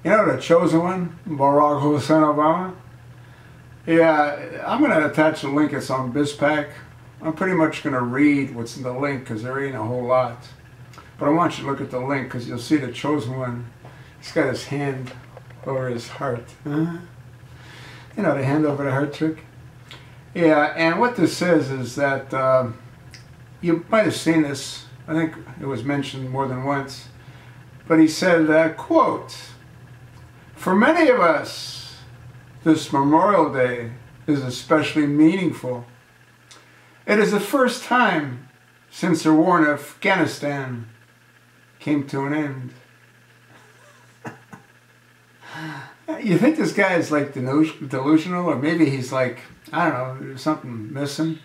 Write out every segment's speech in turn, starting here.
You know, the chosen one, Barack Hussein Obama? Yeah, I'm going to attach a link. It's on BizPack. I'm pretty much going to read what's in the link because there ain't a whole lot. But I want you to look at the link because you'll see the chosen one. He's got his hand over his heart. You know, the hand over the heart trick? Yeah, and what this says is that you might have seen this. I think it was mentioned more than once. But he said, quote, "For many of us, this Memorial Day is especially meaningful. It is the first time since the war in Afghanistan came to an end." You think this guy is like delusional, or maybe he's like, I don't know, there's something missing?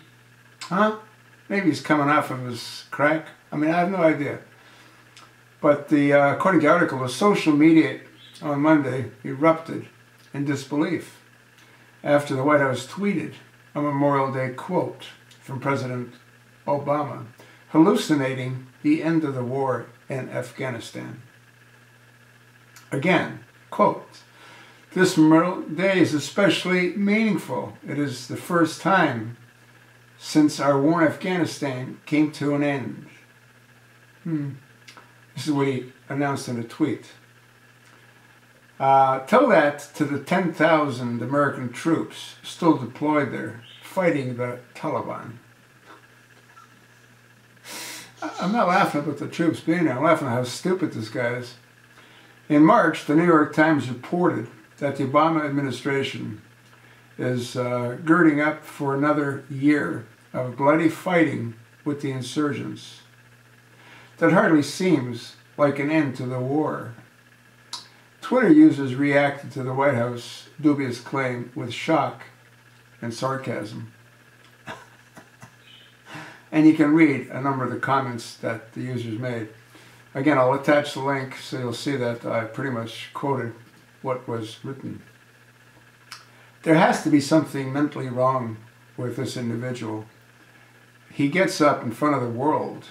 Huh? Maybe he's coming off of his crack? I mean, I have no idea. But according to the article, the social media on Monday erupted in disbelief after the White House tweeted a Memorial Day quote from President Obama, hallucinating the end of the war in Afghanistan. Again, quote, "This Memorial Day is especially meaningful. It is the first time since our war in Afghanistan came to an end." This is what he announced in a tweet. Tell that to the 10,000 American troops still deployed there, fighting the Taliban. I'm not laughing about the troops being there. I'm laughing at how stupid this guy is. In March, the New York Times reported that the Obama administration is girding up for another year of bloody fighting with the insurgents. That hardly seems like an end to the war. Twitter users reacted to the White House dubious claim with shock and sarcasm. And you can read a number of the comments that the users made. Again, I'll attach the link so you'll see that I pretty much quoted what was written. There has to be something mentally wrong with this individual. He gets up in front of the world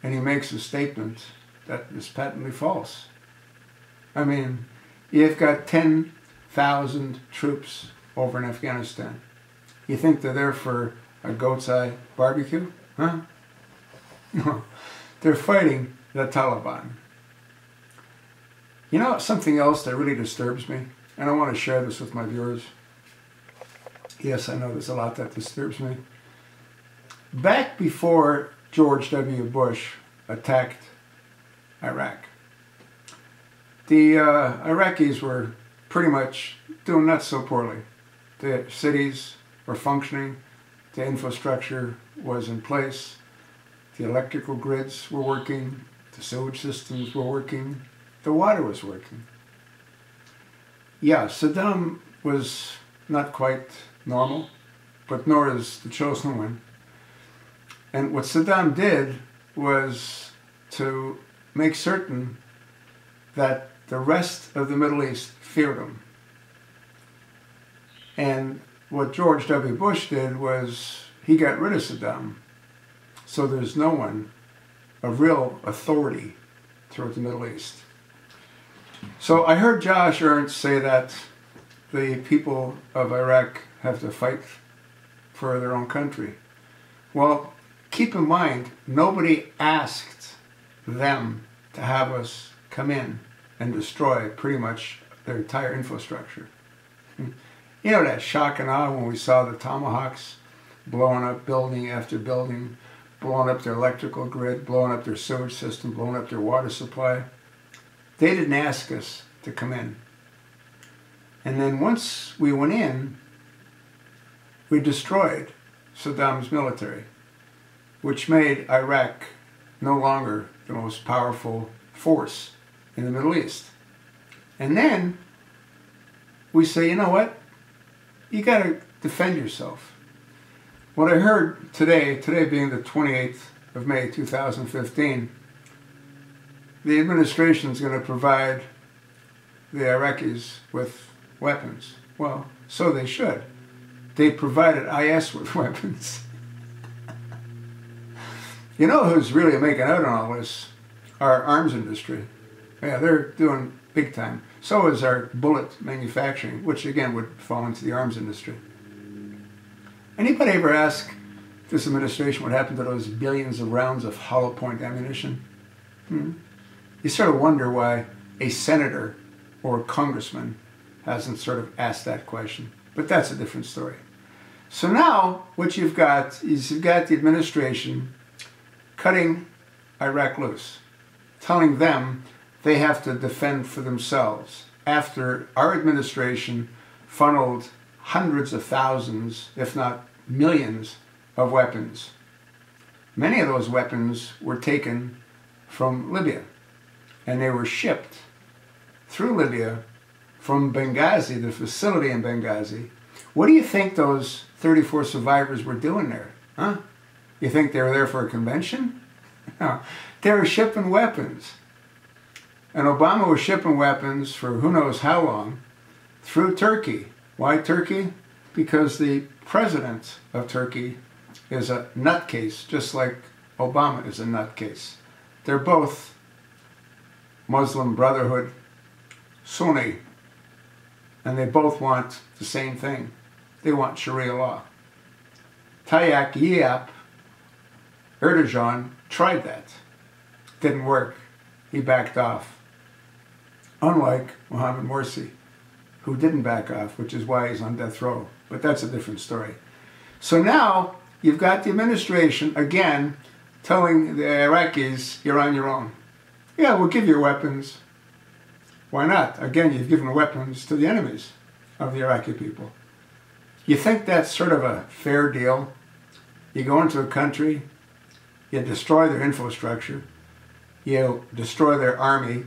and he makes a statement that is patently false. I mean, you've got 10,000 troops over in Afghanistan. You think they're there for a goat's eye barbecue? Huh? No, they're fighting the Taliban. You know something else that really disturbs me? And I want to share this with my viewers. Yes, I know there's a lot that disturbs me. Back before George W. Bush attacked Iraq, the Iraqis were pretty much doing not so poorly. The cities were functioning, the infrastructure was in place, the electrical grids were working, the sewage systems were working, the water was working. Yeah, Saddam was not quite normal, but nor is the chosen one. And what Saddam did was to make certain that the rest of the Middle East feared him. And what George W. Bush did was he got rid of Saddam. So there's no one of real authority throughout the Middle East. So I heard Josh Ernst say that the people of Iraq have to fight for their own country. Well, keep in mind, nobody asked them to have us come in and destroy pretty much their entire infrastructure. You know that shock and awe when we saw the Tomahawks blowing up building after building, blowing up their electrical grid, blowing up their sewage system, blowing up their water supply. They didn't ask us to come in. And then once we went in, we destroyed Saddam's military, which made Iraq no longer the most powerful force in the Middle East. And then we say, you know what? You got to defend yourself. What I heard today being the 28th of May 2015, the administration is going to provide the Iraqis with weapons. Well, so they should. They provided IS with weapons. You know who's really making out on all this? Our arms industry. Yeah, they're doing big time. So is our bullet manufacturing, which again would fall into the arms industry. Anybody ever ask this administration what happened to those billions of rounds of hollow point ammunition? You sort of wonder why a senator or a congressman hasn't sort of asked that question. But that's a different story. So now what you've got is you've got the administration cutting Iraq loose, telling them they have to defend for themselves after our administration funneled hundreds of thousands, if not millions, of weapons. Many of those weapons were taken from Libya, and they were shipped through Libya from Benghazi, the facility in Benghazi. What do you think those 34 survivors were doing there? Huh? You think they were there for a convention? No, they were shipping weapons. And Obama was shipping weapons for who knows how long through Turkey. Why Turkey? Because the president of Turkey is a nutcase, just like Obama is a nutcase. They're both Muslim Brotherhood Sunni, and they both want the same thing. They want Sharia law. Tayyip Erdogan tried that. Didn't work. He backed off. Unlike Mohammed Morsi, who didn't back off, which is why he's on death row. But that's a different story. So now you've got the administration, again, telling the Iraqis, you're on your own. Yeah, we'll give you weapons. Why not? Again, you've given weapons to the enemies of the Iraqi people. You think that's sort of a fair deal? You go into a country, you destroy their infrastructure, you destroy their army,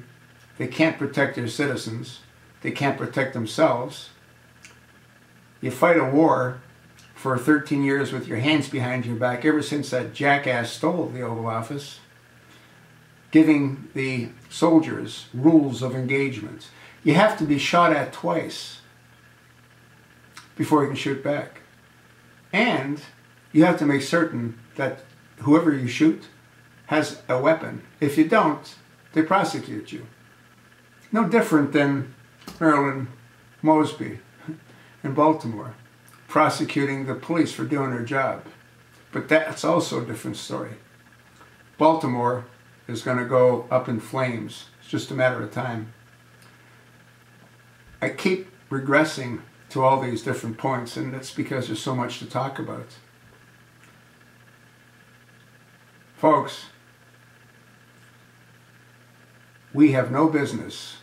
they can't protect their citizens, they can't protect themselves. You fight a war for 13 years with your hands behind your back ever since that jackass stole the Oval Office, giving the soldiers rules of engagement. You have to be shot at twice before you can shoot back. And you have to make certain that whoever you shoot has a weapon. If you don't, they prosecute you. No different than Marilyn Mosby in Baltimore, prosecuting the police for doing their job. But that's also a different story. Baltimore is going to go up in flames. It's just a matter of time. I keep regressing to all these different points, and that's because there's so much to talk about. Folks, we have no business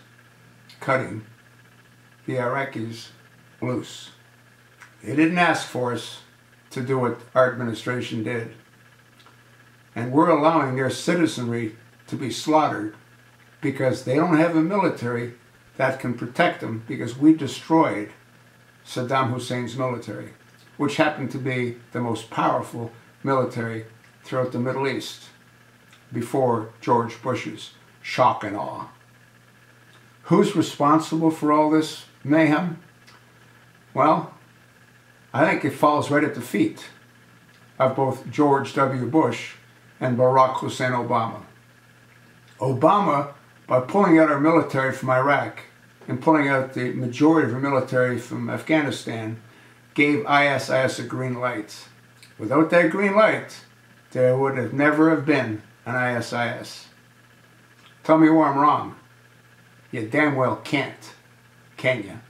cutting the Iraqis loose. They didn't ask for us to do what our administration did. And we're allowing their citizenry to be slaughtered because they don't have a military that can protect them, because we destroyed Saddam Hussein's military, which happened to be the most powerful military throughout the Middle East before George Bush's shock and awe. Who's responsible for all this mayhem? Well, I think it falls right at the feet of both George W. Bush and Barack Hussein Obama. Obama, by pulling out our military from Iraq and pulling out the majority of our military from Afghanistan, gave ISIS a green light. Without that green light, there would have never have been an ISIS. Tell me where I'm wrong. You damn well can't, can you?